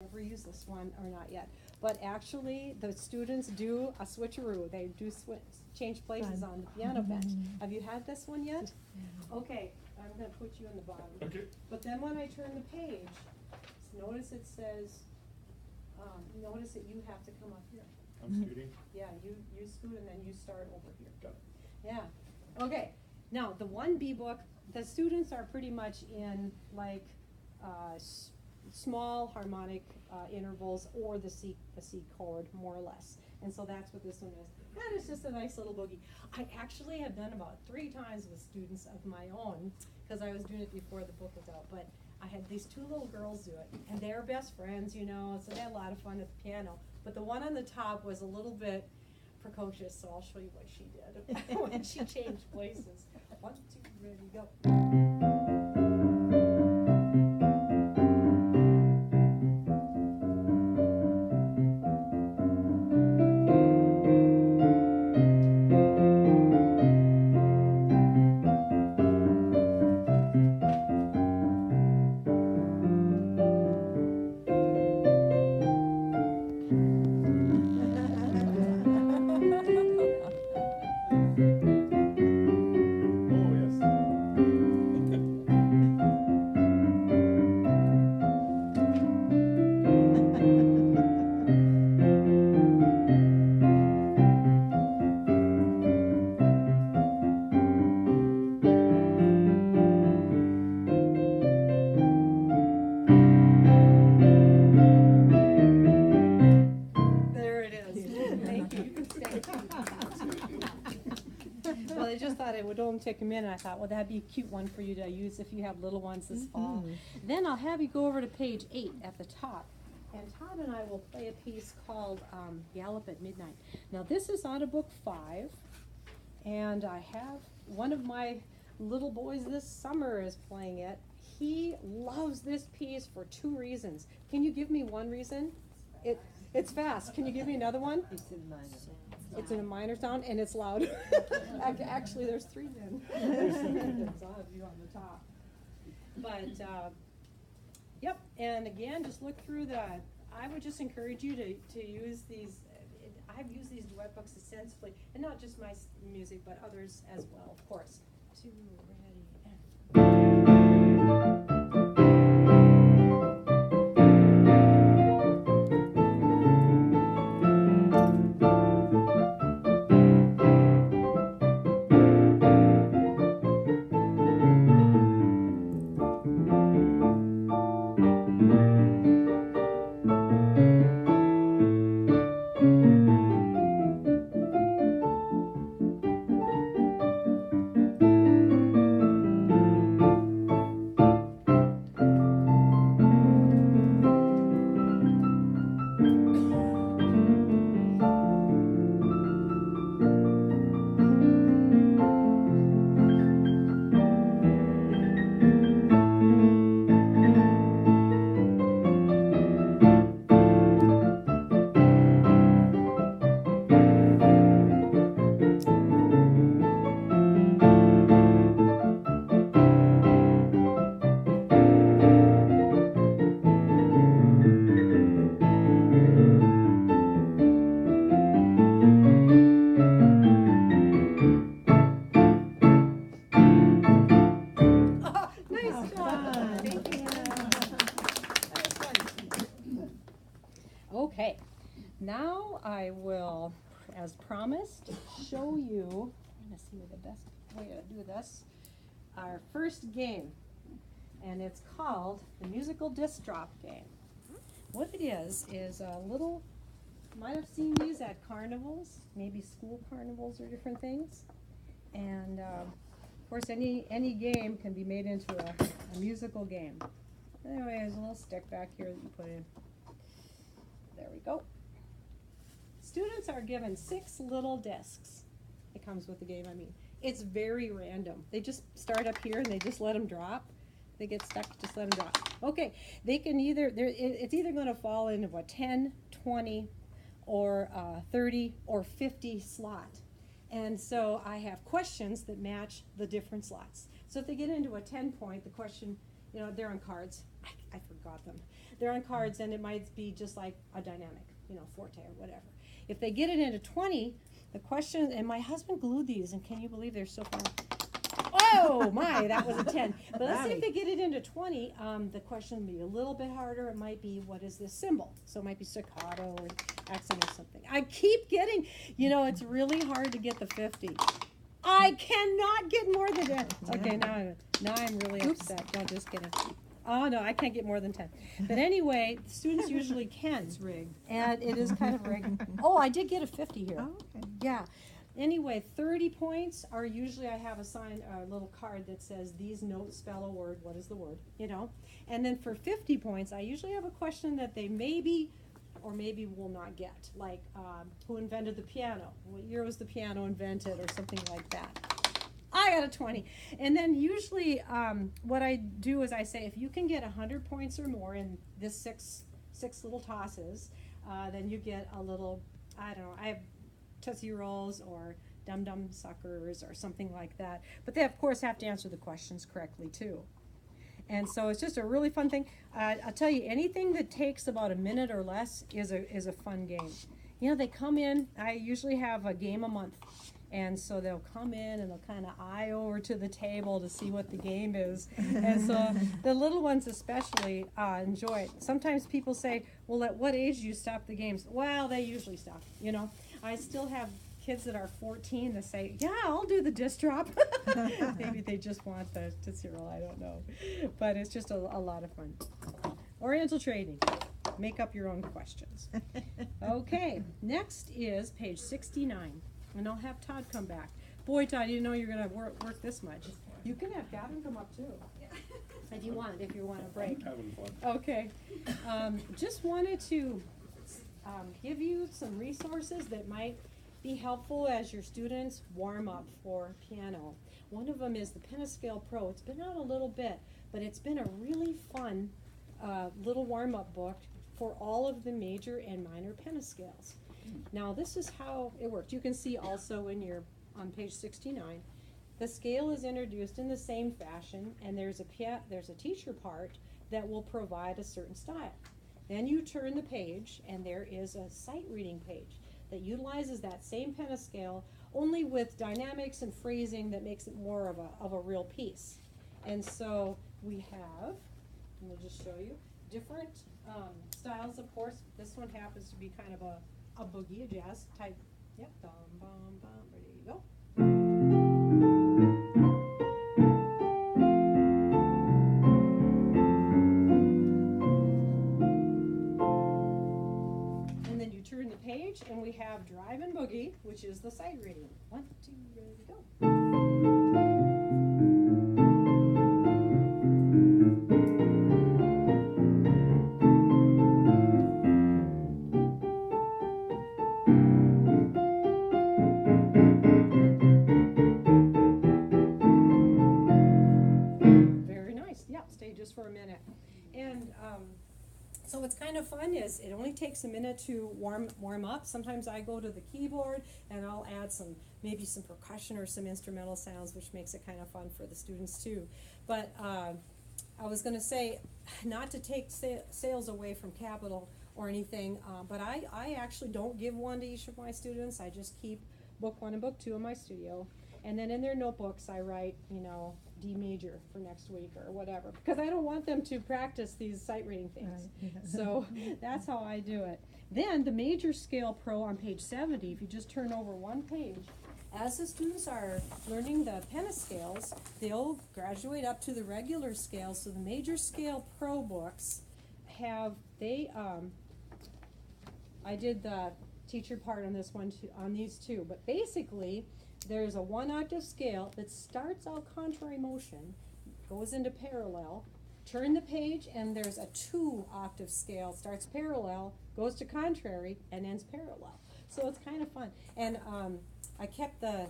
ever used this one or not yet. But actually, the students do a switcheroo. They do change places on the piano bench. Have you had this one yet? Okay, I'm gonna put you on the bottom. Okay. But then when I turn the page, notice it says, notice that you have to come up here. I'm scooting. Yeah, you scoot and then you start over here. Got it. Yeah, okay. Now, the 1B book, the students are pretty much in like small harmonic intervals or the C chord, more or less. And so that's what this one is. And it's just a nice little boogie. I actually have done about 3 times with students of my own, because I was doing it before the book was out. But I had these 2 little girls do it, and they're best friends, you know, so they had a lot of fun at the piano. But the one on the top was a little bit precocious, so I'll show you what she did when she changed places. 1, 2, ready, go. Oh, yes. There it is. Thank you. You can stay. Well, I just thought it would only take a minute. I thought, well, that'd be a cute one for you to use if you have little ones this fall. Then I'll have you go over to page 8 at the top. And Todd and I will play a piece called Gallop at Midnight. Now, this is out of book 5. And I have one of my little boys this summer is playing it. He loves this piece for 2 reasons. Can you give me one reason? It's fast. Can you give me another one? It's in minor. It's in a minor sound and it's loud. Actually, there's 3 then. So I'll have you on the top. But, yep, and again, just look through I would just encourage you to use these. I've used these duet books extensively, and not just my music, but others as well, of course. 2, ready, and. Okay, now I will, as promised, show you, I'm gonna see the best way to do this, our first game. And it's called the Musical Disc Drop Game. What it is a little, you might have seen these at carnivals, maybe school carnivals or different things. And of course, any game can be made into a musical game. Anyway, there's a little stick back here that you put in. There we go. Students are given 6 little discs. It comes with the game, I mean. It's very random. They just start up here and they just let them drop. They get stuck, just let them drop. Okay, they can it's either gonna fall into a 10, 20, or 30, or 50 slot. And so I have questions that match the different slots. So if they get into a 10 point, the question, you know, they're on cards. I forgot them. they're on cards, and it might be just like a dynamic, forte or whatever. If they get it into 20, the question, and my husband glued these, and can you believe they're so fun? Oh my, that was a 10. But let's see if they get it into 20. The question will be a little bit harder. It might be, what is this symbol? So it might be staccato or accent or something. I keep getting, it's really hard to get the 50. I cannot get more than 10. Okay, now I'm really upset. No, just kidding. Oh no, I can't get more than 10. But anyway, the students usually can. It's rigged. And it is kind of rigged. Oh, I did get a 50 here. Oh, okay. Yeah. Anyway, 30 points are usually, I have assigned a little card that says, these notes spell a word. What is the word? And then for 50 points, I usually have a question that they maybe or maybe will not get. Like, who invented the piano? What year was the piano invented, or something like that. I got a 20. And then usually what I do is I say, if you can get 100 points or more in this six little tosses, then you get a little, I don't know, I have Tootsie Rolls or Dum Dum Suckers or something like that. But they, of course, have to answer the questions correctly, too. And so it's just a really fun thing. I'll tell you, anything that takes about a minute or less is a fun game. They come in, I usually have a game a month. And so they'll come in and they'll kind of eye over to the table to see what the game is. And so the little ones especially enjoy it. Sometimes people say, well, at what age do you stop the games? Well, they usually stop, I still have kids that are 14 that say, yeah, I'll do the disc drop. Maybe they just want the Tootsie Roll, I don't know. But it's just a lot of fun. Oriental trading. Make up your own questions. Okay, next is page 69. And I'll have Todd come back. Boy, Todd, I didn't know you were going to work this much. You can have Gavin come up, too. If you want a break. I'm having fun. Okay. Just wanted to give you some resources that might be helpful as your students warm up for piano. One of them is the Pentascale Pro. It's been out a little bit, but it's been a really fun little warm-up book for all of the major and minor pentascales. Now this is how it works. You can see also on page 69, the scale is introduced in the same fashion, and there's a teacher part that will provide a certain style. Then you turn the page, and there is a sight reading page that utilizes that same pentascale, only with dynamics and phrasing that makes it more of a real piece. And so we have, and we'll just show you, different styles, of course. This one happens to be kind of a boogie, a jazz type. Yep, bum, bum, bum, there you go. And then you turn the page, and we have Drive and Boogie, which is the sight reading. 1, 2, ready, go. For a minute. And so what's kind of fun is it only takes a minute to warm up. Sometimes I go to the keyboard and I'll add maybe some percussion or some instrumental sounds, which makes it kind of fun for the students too. But I was going to say, not to take sales away from Capital or anything, but I actually don't give one to each of my students. I just keep book 1 and book 2 in my studio. And then in their notebooks I write, D major for next week or whatever, because I don't want them to practice these sight reading things. Right, yeah. So that's how I do it. Then the Major Scale Pro on page 70, if you just turn over one page, as the students are learning the pentascales, they'll graduate up to the regular scales. So the Major Scale Pro books have, I did the teacher part on this one too, on these two, but basically there's a 1-octave scale that starts out contrary motion, goes into parallel, turn the page, and there's a 2-octave scale, starts parallel, goes to contrary, and ends parallel. So it's kind of fun. And I kept the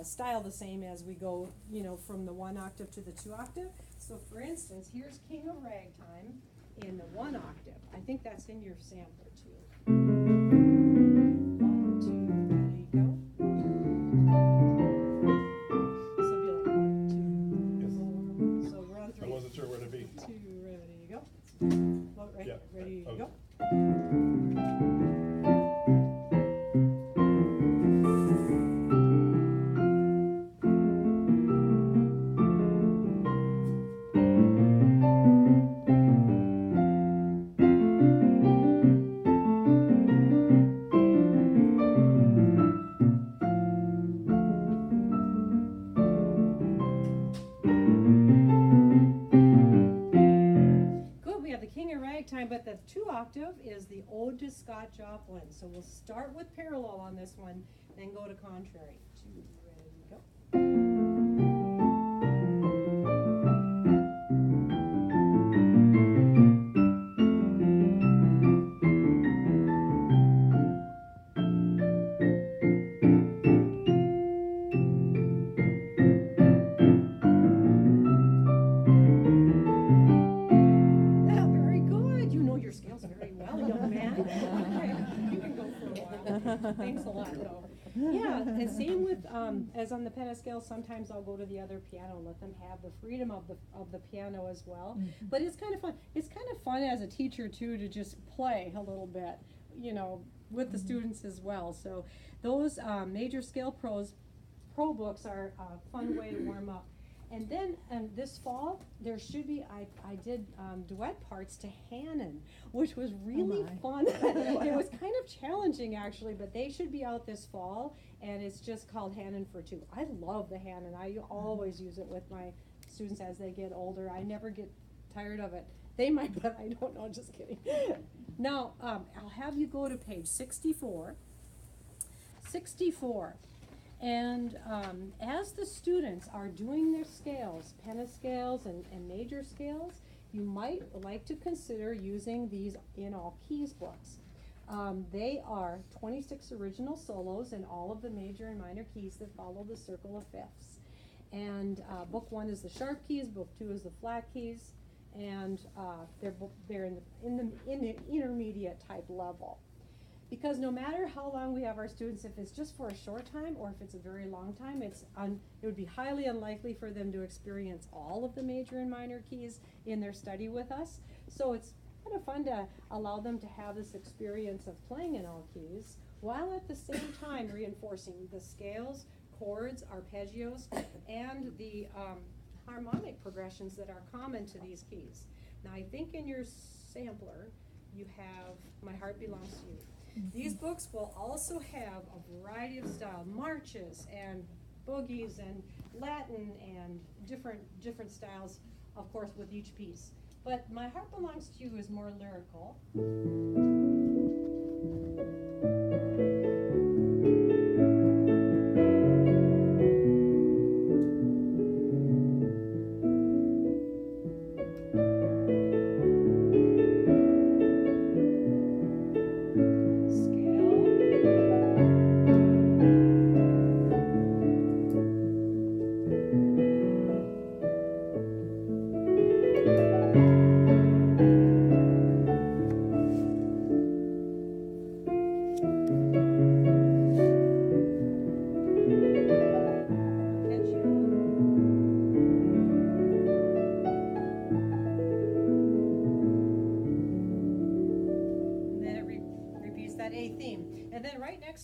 style the same as we go, from the 1-octave to the 2-octave. So for instance, here's King of Ragtime in the 1-octave. I think that's in your sampler too. 1, 2, ready, go. Sure where to be. 2, ready, go. Float right. Yeah. octave is the Ode to Scott Joplin. So we'll start with parallel on this one, then go to contrary. 2, ready, go. Yeah, very good. You know your scales very well, young man. Okay, you can go for a while. Thanks a lot, though. Yeah, and same with, as on the pentascale, sometimes I'll go to the other piano and let them have the freedom of the piano as well. But it's kind of fun. It's kind of fun as a teacher too to just play a little bit, you know, with the students as well. So those major scale pro books are a fun way to warm up. And then this fall, there should be, I did duet parts to Hannon, which was really fun. It was kind of challenging actually, but they should be out this fall, and it's just called Hannon for Two. I love the Hannon. I always use it with my students as they get older. I never get tired of it. They might, but I don't know, just kidding. Now, I'll have you go to page 64. 64. And as the students are doing their scales, pentascales and major scales, you might like to consider using these In All Keys books. They are 26 original solos in all of the major and minor keys that follow the circle of fifths. And book 1 is the sharp keys, book 2 is the flat keys, and they're in the intermediate type level. Because no matter how long we have our students, if it's just for a short time or if it's a very long time, it would be highly unlikely for them to experience all of the major and minor keys in their study with us. So it's kind of fun to allow them to have this experience of playing in all keys, while at the same time reinforcing the scales, chords, arpeggios, and the harmonic progressions that are common to these keys. Now I think in your sampler you have My Heart Belongs to You. These books will also have a variety of style, marches and boogies and Latin and different styles, of course, with each piece. But My Heart Belongs to You is more lyrical.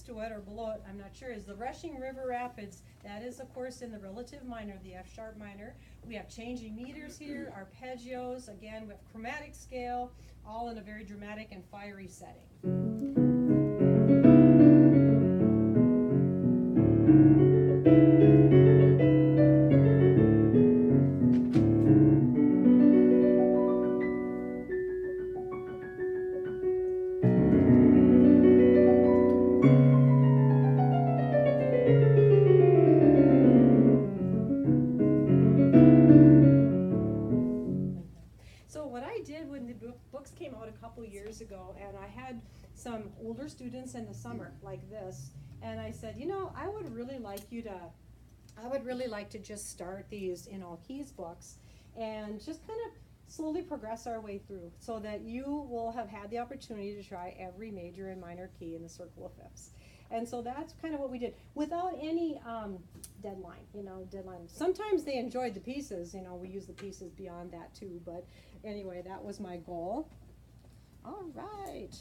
To it or below it, I'm not sure, is the Rushing River Rapids. That is, of course, in the relative minor, the F sharp minor. We have changing meters here, arpeggios, again with chromatic scale, all in a very dramatic and fiery setting. Books came out a couple years ago, and I had some older students in the summer like this, and I said, you know, I would really like to just start these In All Keys books and just kind of slowly progress our way through so that you will have had the opportunity to try every major and minor key in the circle of fifths. And so that's kind of what we did without any deadline. Sometimes they enjoyed the pieces, we use the pieces beyond that too, but anyway, that was my goal. All right.